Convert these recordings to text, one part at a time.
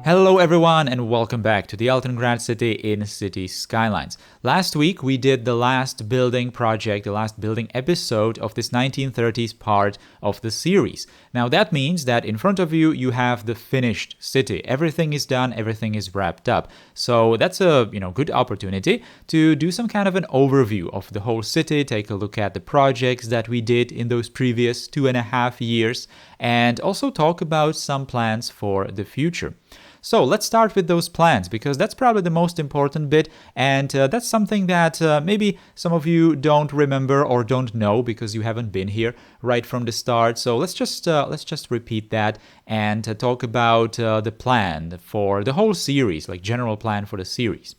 Hello everyone and welcome back to the Altengrad city in City Skylines. Last week we did the last building project, the last building episode of this 1930s part of the series. Now that means that in front of you, you have the finished city. Everything is done, everything is wrapped up. So that's a good opportunity to do some kind of an overview of the whole city, take a look at the projects that we did in those previous 2.5 years, and also talk about some plans for the future. So let's start with those plans because that's probably the most important bit, and that's something that maybe some of you don't remember or don't know because you haven't been here right from the start. So let's just repeat that and talk about the plan for the whole series, like general plan for the series.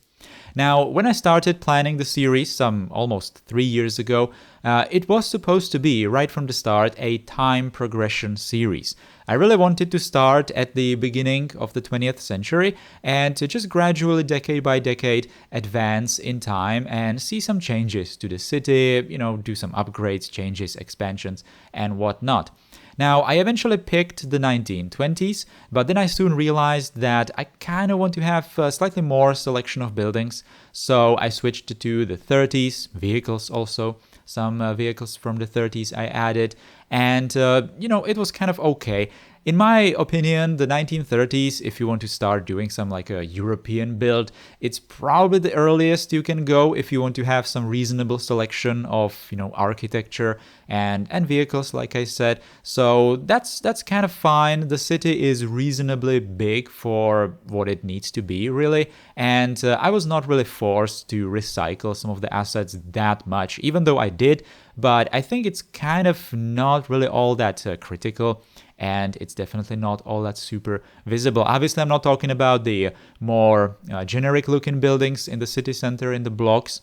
Now, when I started planning the series some almost 3 years ago, it was supposed to be, right from the start, a time progression series. I really wanted to start at the beginning of the 20th century and to just gradually, decade by decade, advance in time and see some changes to the city, do some upgrades, changes, expansions, and whatnot. Now, I eventually picked the 1920s, but then I soon realized that I kind of want to have a slightly more selection of buildings, so I switched to the 30s, vehicles also. Some vehicles from the 30s I added, and it was kind of okay. In my opinion, the 1930s, if you want to start doing some like a European build, it's probably the earliest you can go if you want to have some reasonable selection of, architecture and vehicles, like I said. So that's kind of fine. The city is reasonably big for what it needs to be, really. And I was not really forced to recycle some of the assets that much, even though I did. But I think it's kind of not really all that critical. And it's definitely not all that super visible. Obviously, I'm not talking about the more generic-looking buildings in the city center, in the blocks,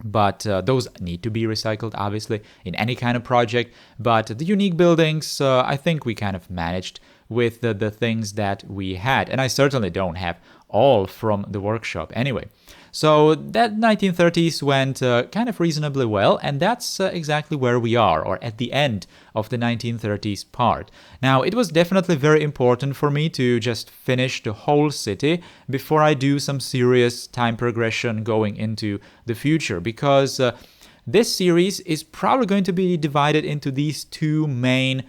but those need to be recycled, obviously, in any kind of project. But the unique buildings, I think we kind of managed with the things that we had. And I certainly don't have all from the workshop anyway. So that 1930s went kind of reasonably well, and that's exactly where we are, or at the end of the 1930s part. Now, it was definitely very important for me to just finish the whole city before I do some serious time progression going into the future, because this series is probably going to be divided into these two main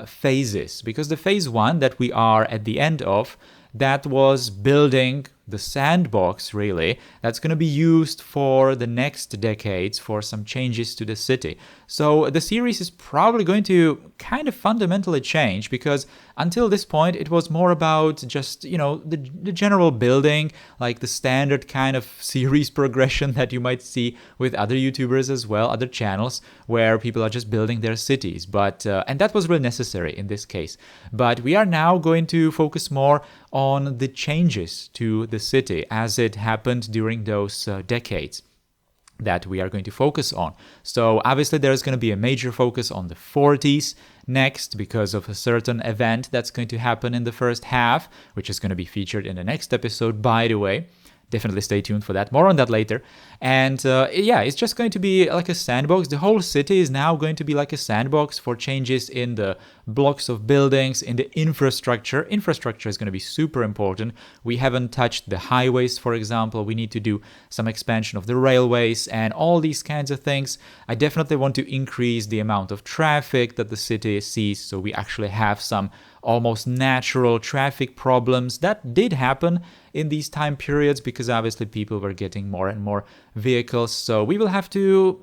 phases, because the phase one that we are at the end of, that was building the sandbox, really, that's going to be used for the next decades for some changes to the city. So the series is probably going to kind of fundamentally change, because until this point it was more about just, the general building, like the standard kind of series progression that you might see with other YouTubers as well, other channels, where people are just building their cities. But and that was really necessary in this case. But we are now going to focus more on the changes to the city as it happened during those decades that we are going to focus on. So obviously there's going to be a major focus on the 40s next because of a certain event that's going to happen in the first half, which is going to be featured in the next episode, by the way. Definitely stay tuned for that. More on that later. And it's just going to be like a sandbox. The whole city is now going to be like a sandbox for changes in the blocks of buildings, in the infrastructure. Infrastructure is going to be super important. We haven't touched the highways, for example. We need to do some expansion of the railways and all these kinds of things. I definitely want to increase the amount of traffic that the city sees, so we actually have some almost natural traffic problems that did happen in these time periods because obviously people were getting more and more vehicles. So we will have to,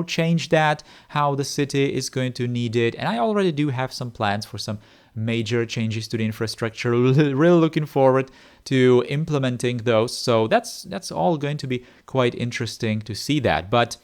change that, how the city is going to need it. And I already do have some plans for some major changes to the infrastructure. Really looking forward to implementing those. So that's all going to be quite interesting to see that. But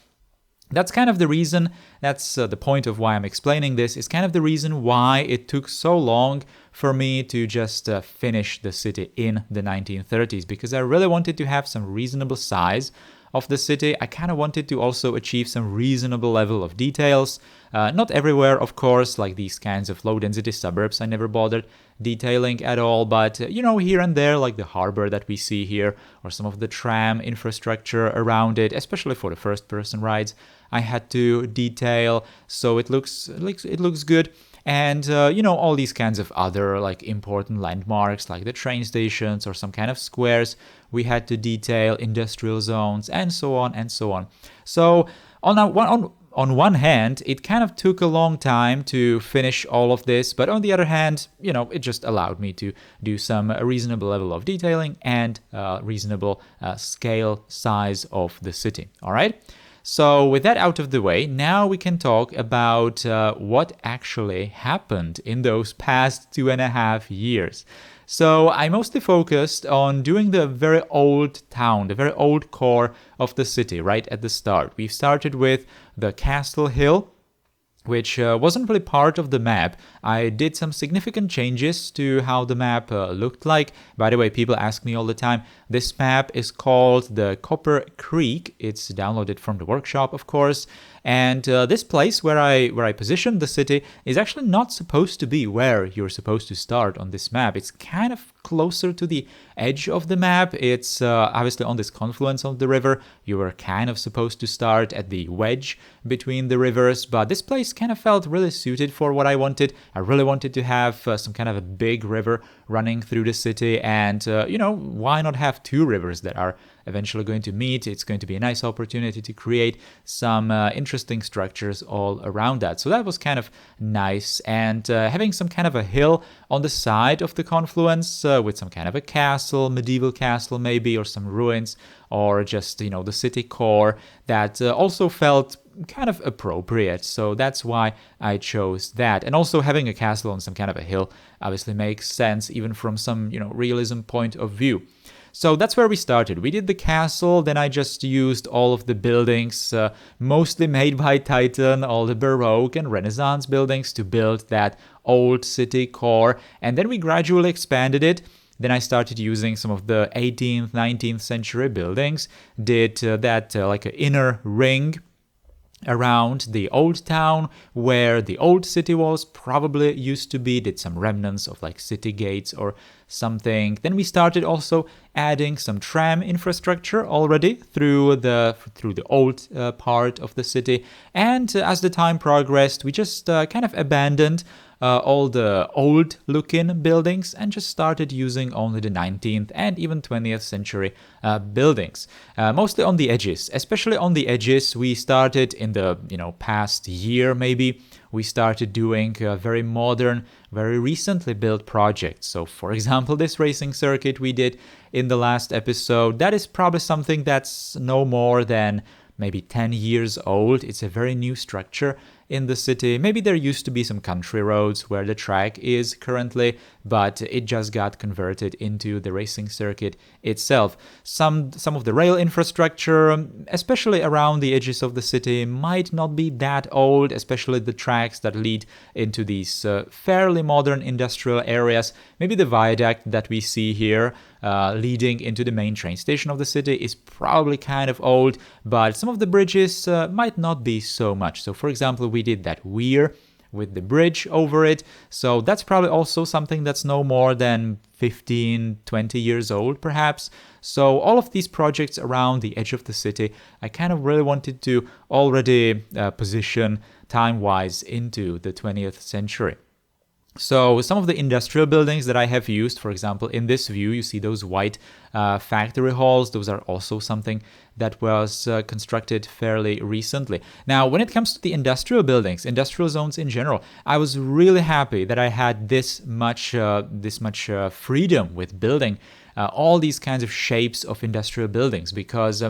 that's kind of the reason, that's the point of why I'm explaining this, is kind of the reason why it took so long for me to just finish the city in the 1930s, because I really wanted to have some reasonable size of the city. I kind of wanted to also achieve some reasonable level of details. Not everywhere, of course, like these kinds of low-density suburbs I never bothered detailing at all, but, here and there, like the harbor that we see here, or some of the tram infrastructure around it, especially for the first-person rides, I had to detail, so it looks good. and all these kinds of other like important landmarks like the train stations or some kind of squares. We had to detail industrial zones and so on and so on. So on one hand, it kind of took a long time to finish all of this, but on the other hand, it just allowed me to do some reasonable level of detailing and reasonable scale size of the city. All right. So with that out of the way, now we can talk about what actually happened in those past 2.5 years. So I mostly focused on doing the very old town, the very old core of the city right at the start. We started with the Castle Hill, which wasn't really part of the map. I did some significant changes to how the map looked like. By the way, people ask me all the time, this map is called the Copper Creek. It's downloaded from the workshop, of course. And this place where I positioned the city is actually not supposed to be where you're supposed to start on this map. It's kind of closer to the edge of the map. It's obviously on this confluence of the river. You were kind of supposed to start at the wedge between the rivers, but this place kind of felt really suited for what I wanted. I really wanted to have some kind of a big river running through the city, and why not have two rivers that are eventually going to meet? It's going to be a nice opportunity to create some interesting structures all around that. So that was kind of nice, and having some kind of a hill on the side of the confluence with some kind of a castle, medieval castle maybe, or some ruins, or just the city core, that also felt kind of appropriate. So that's why I chose that. And also having a castle on some kind of a hill obviously makes sense even from some realism point of view. So that's where we started. We did the castle, then I just used all of the buildings, mostly made by Titan, all the Baroque and Renaissance buildings to build that old city core, and then we gradually expanded it. Then I started using some of the 18th, 19th century buildings, did that like an inner ring around the old town where the old city was probably used to be, did some remnants of like city gates or something. Then we started also adding some tram infrastructure already through the old part of the city, and as the time progressed we just kind of abandoned all the old looking buildings and just started using only the 19th and even 20th century buildings, mostly on the edges. Especially on the edges, we started in the past year maybe, we started doing very modern, very recently built projects. So for example, this racing circuit we did in the last episode, that is probably something that's no more than maybe 10 years old. It's a very new structure in the city. Maybe there used to be some country roads where the track is currently, but it just got converted into the racing circuit itself. Some of the rail infrastructure, especially around the edges of the city, might not be that old, especially the tracks that lead into these fairly modern industrial areas. Maybe the viaduct that we see here leading into the main train station of the city is probably kind of old, but some of the bridges might not be so much. So for example, we did that weir with the bridge over it, so that's probably also something that's no more than 15-20 years old perhaps. So all of these projects around the edge of the city, I kind of really wanted to already position time-wise into the 20th century. So some of the industrial buildings that I have used, for example, in this view, you see those white factory halls. Those are also something that was constructed fairly recently. Now, when it comes to the industrial buildings, industrial zones in general, I was really happy that I had this much freedom with building all these kinds of shapes of industrial buildings, because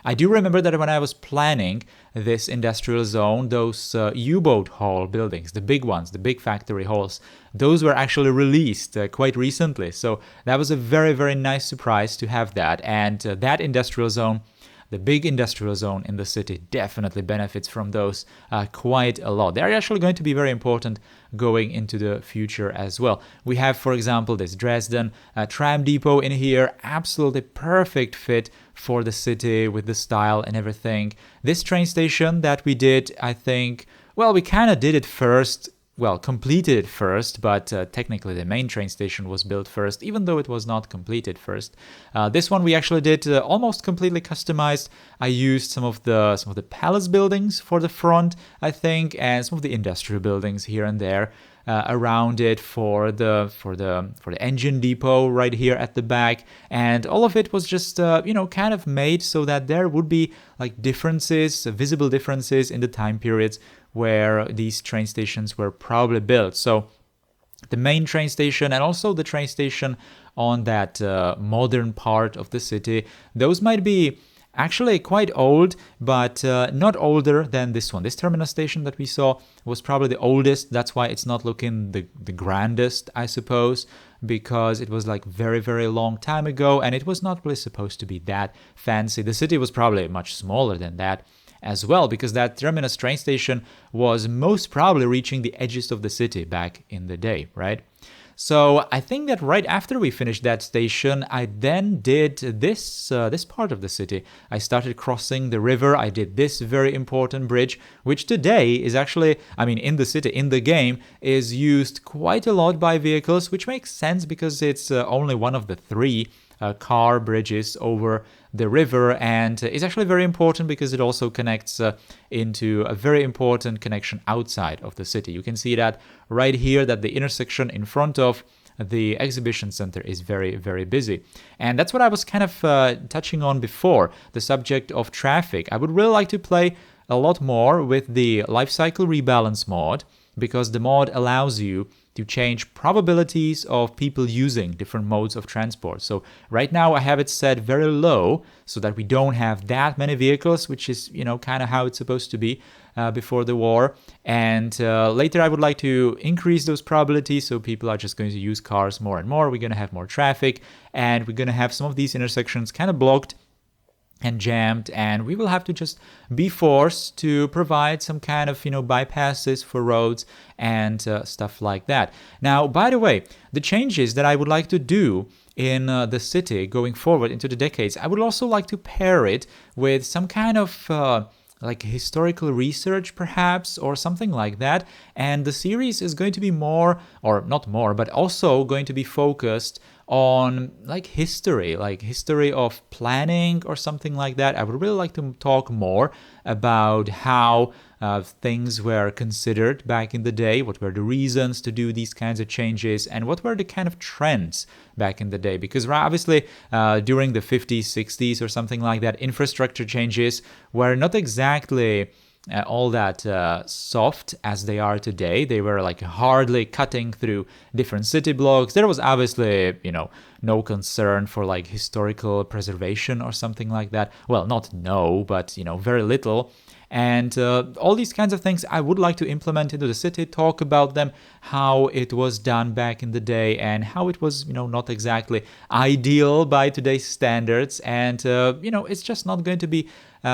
I do remember that when I was planning this industrial zone, those U-boat hall buildings, the big ones, the big factory halls, those were actually released quite recently. So that was a very, very nice surprise to have that. And that industrial zone, the big industrial zone in the city, definitely benefits from those quite a lot. They're actually going to be very important going into the future as well. We have, for example, this Dresden tram depot in here, absolutely perfect fit for the city with the style and everything. This train station that we did, I think, well, we kind of did it first. Well, completed it first, but technically the main train station was built first, even though it was not completed first. This one we actually did almost completely customized. I used some of the palace buildings for the front, I think, and some of the industrial buildings here and there. around it for the engine depot right here at the back, and all of it was just kind of made so that there would be like differences, visible differences in the time periods where these train stations were probably built. So the main train station and also the train station on that modern part of the city, those might be actually quite old, but not older than this one. This terminus station that we saw was probably the oldest. That's why it's not looking the grandest, I suppose, because it was like very, very long time ago, and it was not really supposed to be that fancy. The city was probably much smaller than that as well, because that terminus train station was most probably reaching the edges of the city back in the day, right? So I think that right after we finished that station, I then did this part of the city. I started crossing the river. I did this very important bridge, which today is actually, in the city, in the game, is used quite a lot by vehicles, which makes sense because it's only one of the three car bridges over the river, and it's actually very important because it also connects into a very important connection outside of the city. You can see that right here, that the intersection in front of the exhibition center is very, very busy. And that's what I was kind of touching on before, the subject of traffic. I would really like to play a lot more with the life cycle rebalance mod, because the mod allows you to change probabilities of people using different modes of transport. So right now I have it set very low so that we don't have that many vehicles, which is, kind of how it's supposed to be before the war. And later I would like to increase those probabilities so people are just going to use cars more and more. We're going to have more traffic, and we're going to have some of these intersections kind of blocked and jammed, and we will have to just be forced to provide some kind of bypasses for roads and stuff like that. Now, by the way, the changes that I would like to do in the city going forward into the decades, I would also like to pair it with some kind of like historical research perhaps, or something like that. And the series is going to be more, or not more, but also going to be focused on like history of planning or something like that. I would really like to talk more about how things were considered back in the day, what were the reasons to do these kinds of changes, and what were the kind of trends back in the day. Because obviously during the 50s, 60s or something like that, infrastructure changes were not exactly all that soft as they are today. They were like hardly cutting through different city blocks. There was obviously, no concern for like historical preservation or something like that. Well, not no, but, very little. And all these kinds of things I would like to implement into the city, talk about them, how it was done back in the day, and how it was, not exactly ideal by today's standards. And, it's just not going to be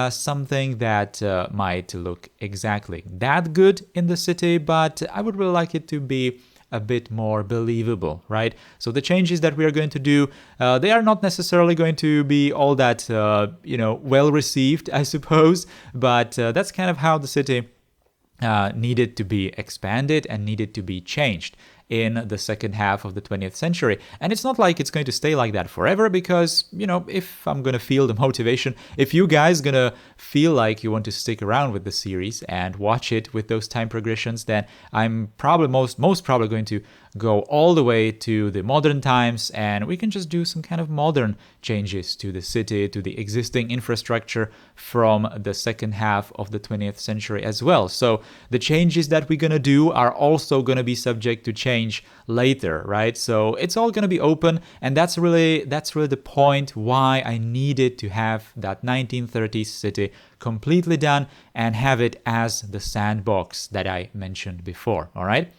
something that might look exactly that good in the city, but I would really like it to be a bit more believable, right? So the changes that we are going to do, they are not necessarily going to be all that, well received, I suppose, but that's kind of how the city needed to be expanded and needed to be changed in the second half of the 20th century. And it's not like it's going to stay like that forever, because, if I'm going to feel the motivation, if you guys going to feel like you want to stick around with the series and watch it with those time progressions, then I'm probably most probably going to go all the way to the modern times, and we can just do some kind of modern changes to the city, to the existing infrastructure from the second half of the 20th century as well. So the changes that we're going to do are also going to be subject to change later, right? So it's all going to be open, and that's really the point why I needed to have that 1930s city completely done and have it as the sandbox that I mentioned before, all right?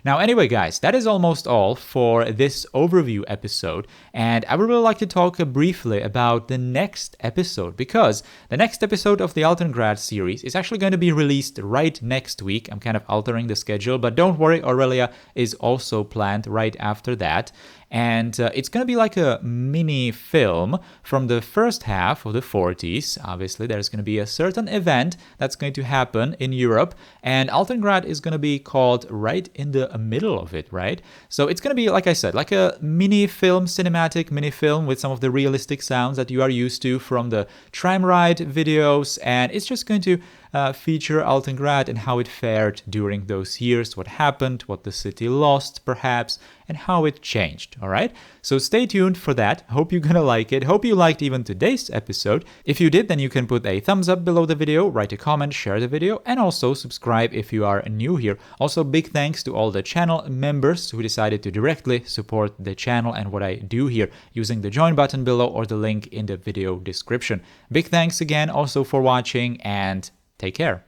Now, anyway, guys, that is almost all for this overview episode, and I would really like to talk briefly about the next episode, because the next episode of the Altengrad series is actually going to be released right next week. I'm kind of altering the schedule, but don't worry, Aurelia is also planned right after that. And it's going to be like a mini film from the first half of the 40s. Obviously, there's going to be a certain event that's going to happen in Europe, and Altengrad is going to be called right in the middle of it, right? So it's going to be, like I said, like a mini film, cinematic mini film with some of the realistic sounds that you are used to from the tram ride videos, and it's just going to feature Altengrad and how it fared during those years, what happened, what the city lost perhaps, and how it changed, alright? So stay tuned for that. Hope you're gonna like it. Hope you liked even today's episode. If you did, then you can put a thumbs up below the video, write a comment, share the video, and also subscribe if you are new here. Also, big thanks to all the channel members who decided to directly support the channel and what I do here using the join button below or the link in the video description. Big thanks again also for watching, and take care.